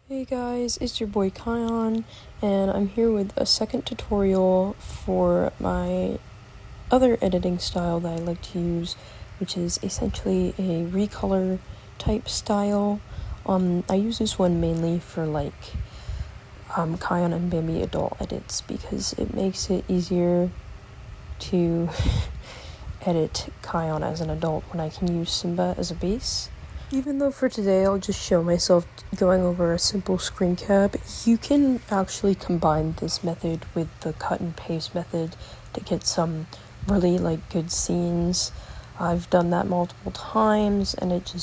Hey guys, it's your boy Kion, and I'm here with a second tutorial for my other editing style that I like to use, which is essentially a recolor type style. I use this one mainly for Kion and Bambi adult edits because it makes it easier to edit Kion as an adult when I can use Simba as a base. Even though for today I'll just show myself going over a simple screen cap, you can actually combine this method with the cut and paste method to get some really good scenes. I've done that multiple times and it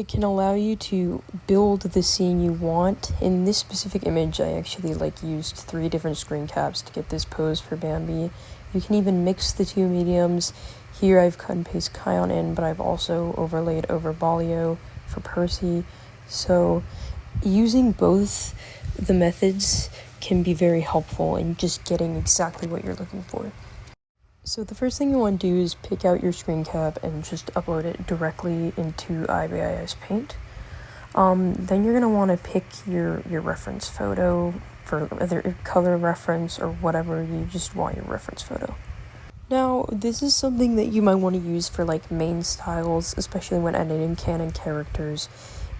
can allow you to build the scene you want. In this specific image I actually used 3 different screen caps to get this pose for Bambi. You can even mix the 2 mediums. Here I've cut and paste Kion in, but I've also overlaid over Balio for Percy. So using both the methods can be very helpful in just getting exactly what you're looking for. So the first thing you want to do is pick out your screen cap and just upload it directly into IBIS Paint. Then you're going to want to pick your reference photo for either color reference or whatever you just want your reference photo. Now, this is something that you might want to use for main styles, especially when editing canon characters,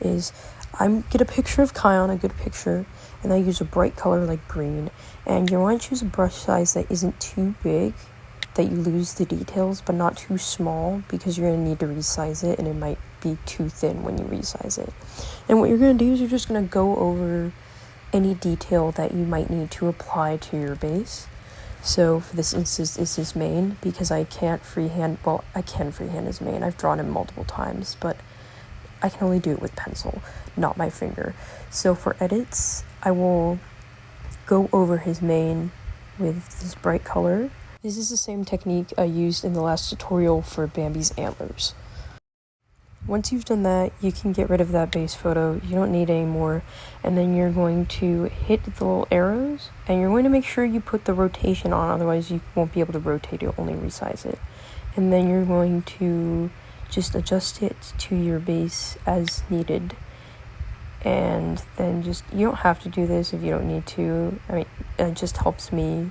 is I get a picture of Kion, a good picture, and I use a bright color like green, and you want to choose a brush size that isn't too big, that you lose the details, but not too small, because you're going to need to resize it, and it might be too thin when you resize it. And what you're going to do is you're just going to go over any detail that you might need to apply to your base. So for this instance, this is main, because I can't freehand, I can freehand his main. I've drawn him multiple times, but I can only do it with pencil, not my finger. So for edits, I will go over his main with this bright color. This is the same technique I used in the last tutorial for Bambi's antlers. Once you've done that, you can get rid of that base photo. You don't need any more. And then you're going to hit the little arrows, and you're going to make sure you put the rotation on, otherwise you won't be able to rotate it, only resize it. And then you're going to just adjust it to your base as needed. And then you don't have to do this if you don't need to. I mean, it just helps me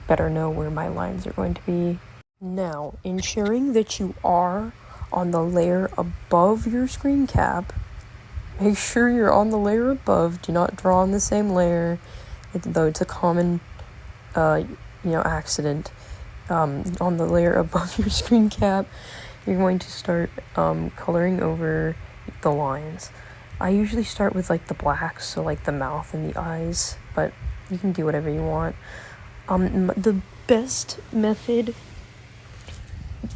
better know where my lines are going to be. Now, ensuring that you are on the layer above your screen cap, make sure you're on the layer above. Do not draw on the same layer, though it's a common accident. On the layer above your screen cap, you're going to start coloring over the lines. I usually start with the blacks, so the mouth and the eyes, but you can do whatever you want. The best method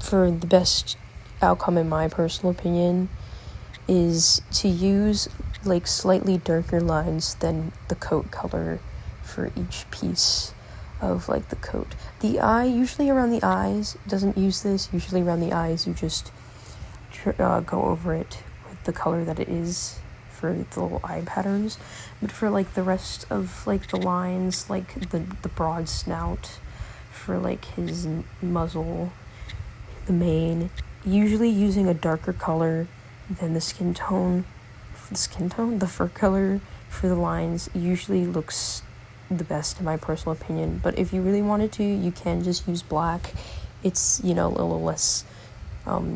for the best outcome, in my personal opinion, is to use slightly darker lines than the coat color for each piece of the coat. The eye, usually around the eyes, doesn't use this. Usually around the eyes you just go over it with the color that it is for the little eye patterns. But for the rest of the lines, the broad snout, for his muzzle, the mane, usually using a darker color than the fur color for the lines usually looks the best in my personal opinion. But if you really wanted to, you can just use black. It's a little less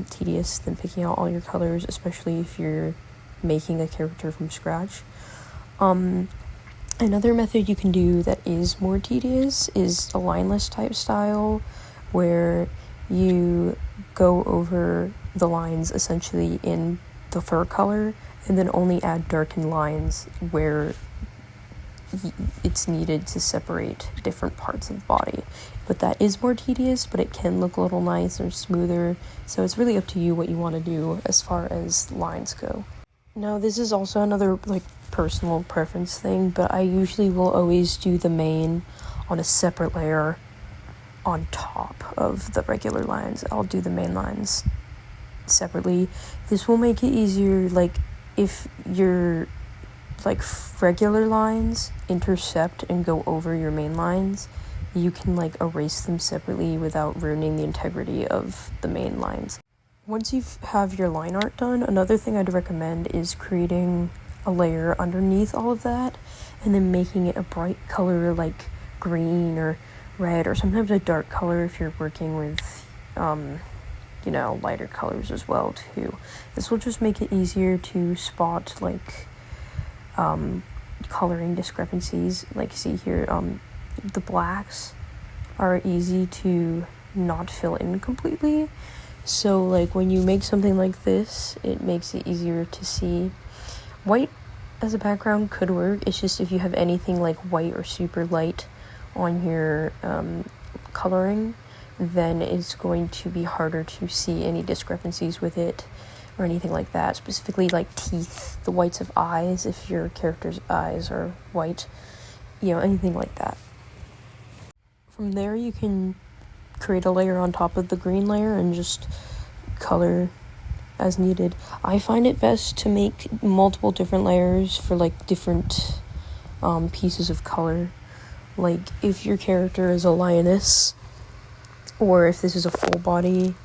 tedious than picking out all your colors, especially if you're making a character from scratch. Another method you can do that is more tedious is a lineless type style, where you go over the lines essentially in the fur color and then only add darkened lines where it's needed to separate different parts of the body. But that is more tedious, but it can look a little nicer, smoother, so it's really up to you what you want to do as far as lines go. Now, this is also another personal preference thing, but I usually will always do the mane on a separate layer on top of the regular lines. I'll do the main lines separately. This will make it easier, if your regular lines intercept and go over your main lines, you can erase them separately without ruining the integrity of the main lines. Once you have your line art done, another thing I'd recommend is creating a layer underneath all of that, and then making it a bright color like green or red, or sometimes a dark color if you're working with lighter colors as well too. This will just make it easier to spot like coloring discrepancies. Like see here, the blacks are easy to not fill in completely, so like when you make something like this, it makes it easier to see. White as a background could work. It's just if you have anything like white or super light on your coloring, then it's going to be harder to see any discrepancies with it or anything like that. Specifically like teeth, the whites of eyes, if your character's eyes are white, anything like that. From there you can create a layer on top of the green layer and just color as needed. I find it best to make multiple different layers for like different pieces of color. Like if your character is a lioness, or if this is a full body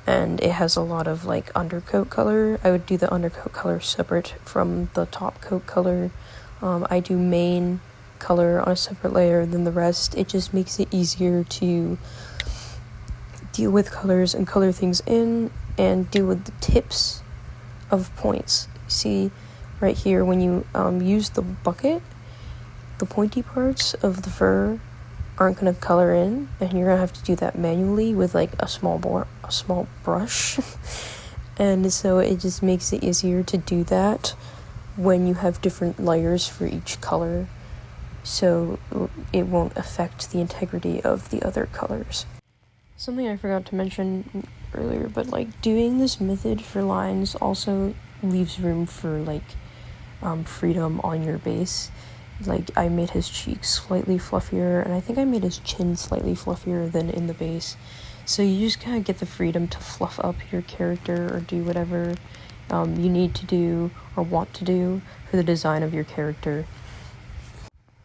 and it has a lot of like undercoat color, I would do the undercoat color separate from the top coat color. I do main color on a separate layer than the rest. It just makes it easier to deal with colors and color things in, and deal with the tips of points. See right here, when you use the bucket, the pointy parts of the fur aren't going to color in, and you're going to have to do that manually with like a small brush. And so it just makes it easier to do that when you have different layers for each color, so it won't affect the integrity of the other colors. Something I forgot to mention earlier, but like doing this method for lines also leaves room for like freedom on your base. Like I made his cheeks slightly fluffier, and I think I made his chin slightly fluffier than in the base. So you just kind of get the freedom to fluff up your character or do whatever you need to do or want to do for the design of your character.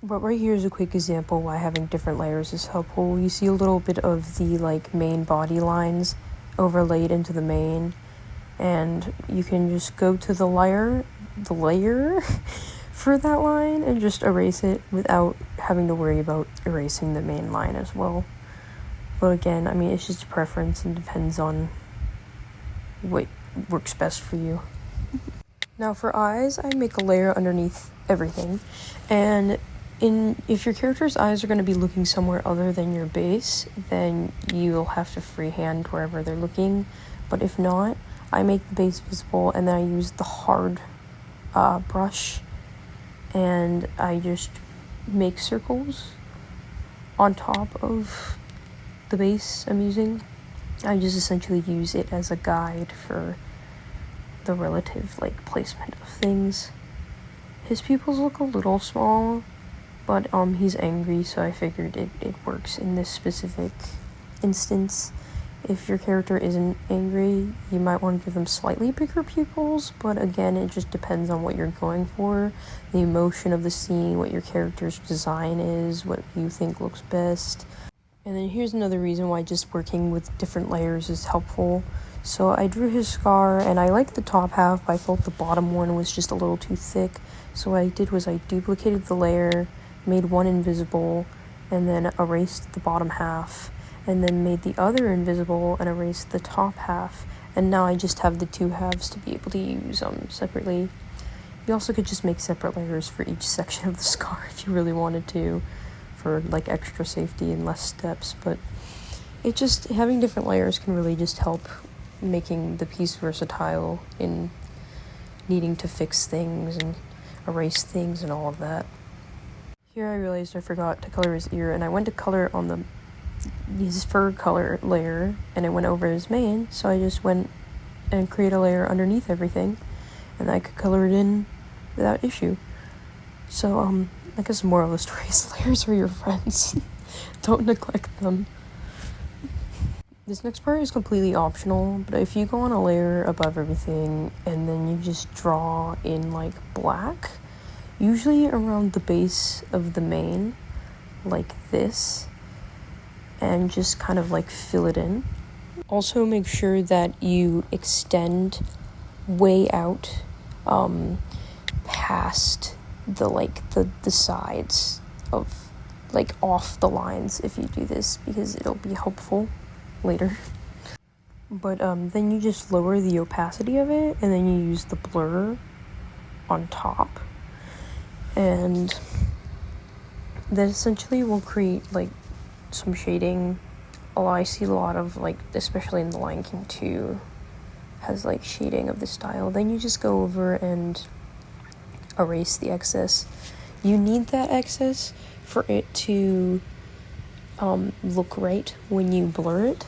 But right here is a quick example why having different layers is helpful. You see a little bit of the like main body lines overlaid into the main, and you can just go to the layer for that line and just erase it without having to worry about erasing the main line as well. But again, I mean, it's just a preference and depends on what works best for you. Now for eyes, I make a layer underneath everything, and if your character's eyes are going to be looking somewhere other than your base, then you'll have to freehand wherever they're looking. But if not, I make the base visible, and then I use the hard brush, and I just make circles on top of the base I'm using. I just essentially use it as a guide for the relative like placement of things. His pupils look a little small, but he's angry, so I figured it works in this specific instance. If your character isn't angry, you might want to give them slightly bigger pupils, but again, it just depends on what you're going for, the emotion of the scene, what your character's design is, what you think looks best. And then here's another reason why just working with different layers is helpful. So I drew his scar, and I liked the top half, but I felt the bottom one was just a little too thick. So what I did was I duplicated the layer, made one invisible, and then erased the bottom half, and then made the other invisible and erased the top half, and now I just have the two halves to be able to use separately. You also could just make separate layers for each section of the scar if you really wanted to, for like extra safety and less steps, but it just, having different layers can really just help making the piece versatile in needing to fix things and erase things and all of that. Here I realized I forgot to color his ear, and I went to color on his fur color layer, and it went over his mane, so I just went and create a layer underneath everything, and I could color it in without issue. So I guess the moral of the story is layers are your friends. Don't neglect them. This next part is completely optional, but if you go on a layer above everything and then you just draw in like black, usually around the base of the mane, like this, and just kind of like fill it in. Also make sure that you extend way out past the sides of, like, off the lines if you do this, because it'll be helpful later. But then you just lower the opacity of it, and then you use the blur on top, and that essentially will create like some shading. I see a lot of, like, especially in The Lion King 2, has like shading of the style. Then you just go over and erase the excess. You need that excess for it to look right when you blur it.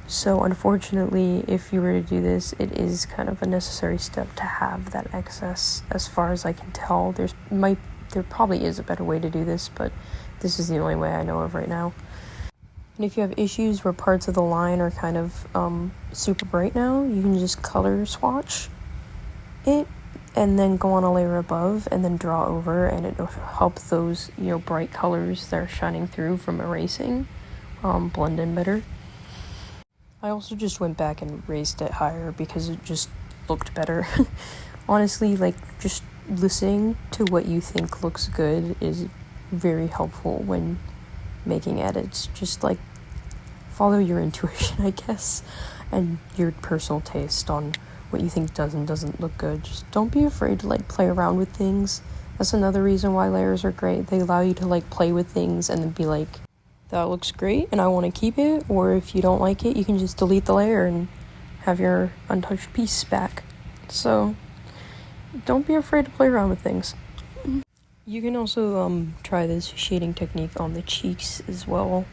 So unfortunately, if you were to do this, it is kind of a necessary step to have that excess. As far as I can tell, there probably is a better way to do this, but this is the only way I know of right now. And if you have issues where parts of the line are kind of super bright now, you can just color swatch it and then go on a layer above and then draw over, and it'll help those, bright colors that are shining through from erasing blend in better. I also just went back and raised it higher because it just looked better. Honestly, like, just listening to what you think looks good is very helpful when making edits. Just, like, follow your intuition, I guess, and your personal taste on what you think does and doesn't look good. Just don't be afraid to, like, play around with things. That's another reason why layers are great. They allow you to, like, play with things and then be like, that looks great and I want to keep it. Or if you don't like it, you can just delete the layer and have your untouched piece back. So don't be afraid to play around with things. You can also try this shading technique on the cheeks as well.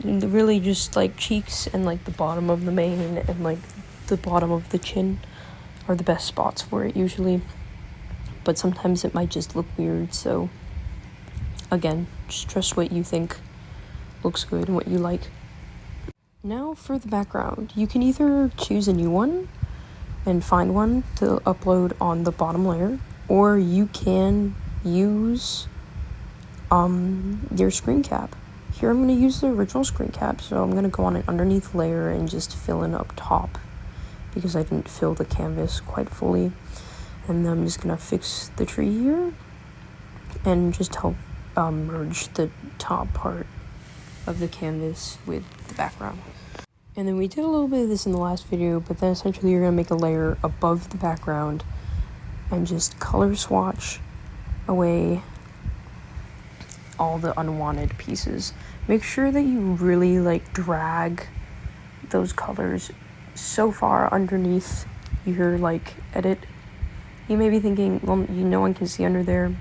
Really just, like, cheeks and, like, the bottom of the mane and, like, the bottom of the chin are the best spots for it usually. But sometimes it might just look weird, so again, just trust what you think looks good and what you like. Now for the background. You can either choose a new one and find one to upload on the bottom layer, or you can use your screen cap. Here I'm going to use the original screen cap, so I'm going to go on an underneath layer and just fill in up top because I didn't fill the canvas quite fully. And then I'm just going to fix the tree here and just help merge the top part of the canvas with the background. And then we did a little bit of this in the last video, but then essentially you're going to make a layer above the background and just color swatch away all the unwanted pieces. Make sure that you really, like, drag those colors so far underneath your, like, edit. You may be thinking, well, no one can see under there,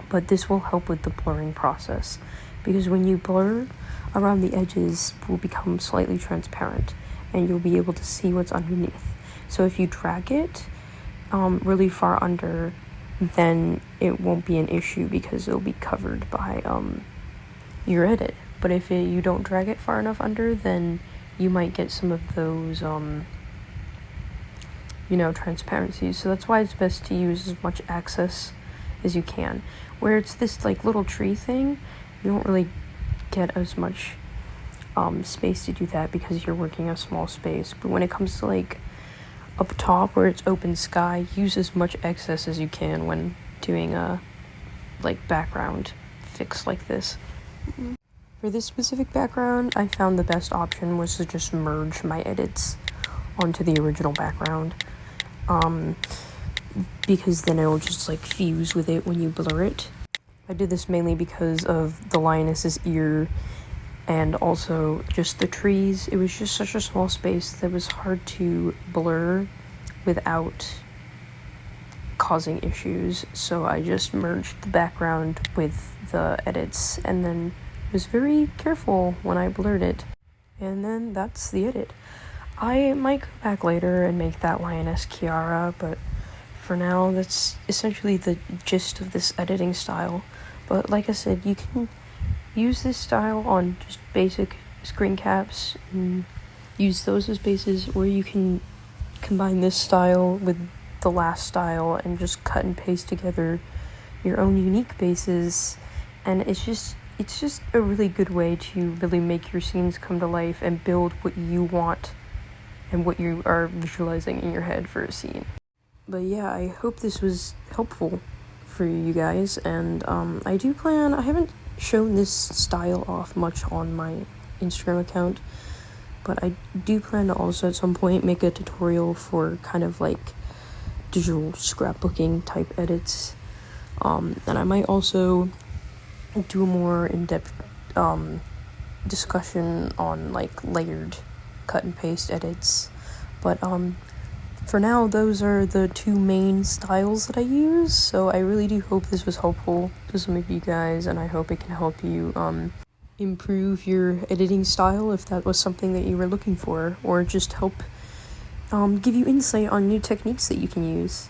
but this will help with the blurring process, because when you blur around the edges will become slightly transparent and you'll be able to see what's underneath. So if you drag it really far under, then it won't be an issue because it'll be covered by your edit. But if you don't drag it far enough under, then you might get some of those transparencies. So that's why it's best to use as much access as you can. Where it's this, like, little tree thing, you don't really get as much space to do that because you're working a small space. But when it comes to, like, up top where it's open sky, use as much excess as you can when doing a, like, background fix like this. For this specific background, I found the best option was to just merge my edits onto the original background, because then it'll just, like, fuse with it when you blur it. I did this mainly because of the lioness's ear and also just the trees. It was just such a small space that was hard to blur without causing issues, so I just merged the background with the edits and then was very careful when I blurred it. And then that's the edit. I might go back later and make that lioness Kiara, but for now that's essentially the gist of this editing style. But like I said, you can use this style on just basic screen caps and use those as bases, or you can combine this style with the last style and just cut and paste together your own unique bases. And it's just a really good way to really make your scenes come to life and build what you want and what you are visualizing in your head for a scene. But yeah, I hope this was helpful for you guys, and I haven't shown this style off much on my Instagram account, but I do plan to also at some point make a tutorial for kind of like digital scrapbooking type edits, and I might also do a more in-depth discussion on like layered cut and paste edits. But for now, those are the two main styles that I use, so I really do hope this was helpful to some of you guys, and I hope it can help you improve your editing style if that was something that you were looking for, or just help give you insight on new techniques that you can use.